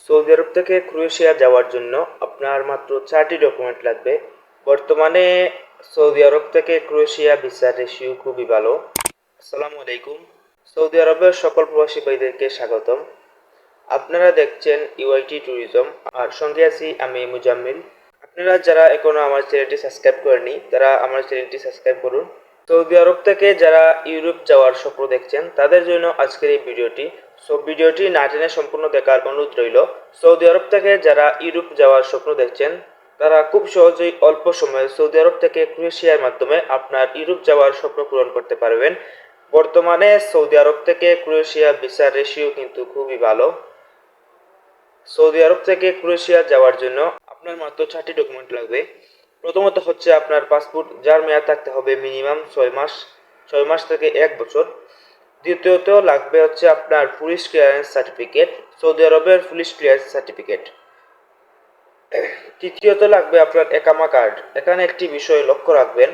Saudi আরব থেকে Croatia যাওয়ার জন্য আপনার মাত্র 4টি ডকুমেন্ট লাগবে। বর্তমানে সৌদি আরব থেকে ক্রোয়েশিয়া ভিসার রেশিও খুবই ভালো। আসসালামু আলাইকুম। সৌদি আরবের সকল প্রবাসী ভাইদেরকে স্বাগতম। আপনারা দেখছেন ইউআইটি ট্যুরিজম, আর সঙ্গে আছি আমি মুজাম্মিল। আপনারা যারা এখনো আমার চ্যানেলটি সাবস্ক্রাইব করেননি তারা আমার চ্যানেলটি সাবস্ক্রাইব করুন। সৌদি আরব থেকে যারা ইউরোপ যাওয়ার স্বপ্ন দেখছেন তাদের জন্য আজকের এই ভিডিওটি। ভিডিওটি না টেনে সম্পূর্ণ দেখার অনুরোধ রইল। সৌদি আরব থেকে যারা ইউরোপ যাওয়ার স্বপ্ন দেখছেন তারা খুব সহজেই অল্প সময়ে সৌদি আরব থেকে ক্রোয়েশিয়ার মাধ্যমে আপনার ইউরোপ যাওয়ার স্বপ্ন পূরণ করতে পারবেন। বর্তমানে সৌদি আরব থেকে ক্রোয়েশিয়া ভিসার রেশিও কিন্তু খুবই ভালো। সৌদি আরব থেকে ক্রোয়েশিয়া যাওয়ার জন্য আপনার মাত্র 4টি ডকুমেন্ট লাগবে। প্রথমত হচ্ছে আপনার পাসপোর্ট, যার মেয়াদ থাকতে হবে মিনিমাম 6 মাস থেকে 1 বছর। দ্বিতীয়ত লাগবে হচ্ছে আপনার পুলিশ ক্লিয়ারেন্স সার্টিফিকেট, সৌদি আরবের পুলিশ ক্লিয়ারেন্স সার্টিফিকেট। তৃতীয়ত লাগবে আপনার একামা কার্ড। এখানে একটি বিষয় লক্ষ্য রাখবেন,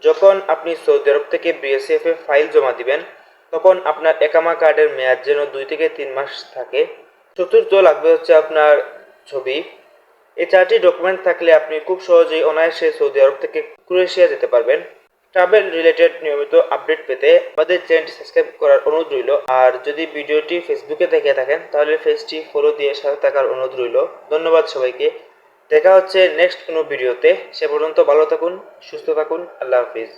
যখন আপনি সৌদি আরব থেকে বিএসএফ এ ফাইল জমা দিবেন তখন আপনার একামা কার্ডের মেয়াদ যেন 2 থেকে 3 মাস থাকে। চতুর্থ লাগবে হচ্ছে আপনার ছবি। এই 4টি ডকুমেন্ট থাকলে আপনি খুব সহজেই অনায়াসে সৌদি আরব থেকে ক্রোয়েশিয়া যেতে পারবেন। ট্রাভেল রিলেটেড নিয়মিত আপডেট পেতে আমাদের চ্যানেলটি সাবস্ক্রাইব করার অনুরোধ রইল। আর যদি ভিডিওটি ফেসবুকে দেখে থাকেন তাহলে পেজটি ফলো দিয়ে সাথে থাকার অনুরোধ রইল। ধন্যবাদ সবাইকে। দেখা হচ্ছে নেক্সট কোনো ভিডিওতে। সে পর্যন্ত ভালো থাকুন, সুস্থ থাকুন। আল্লাহ হাফিজ।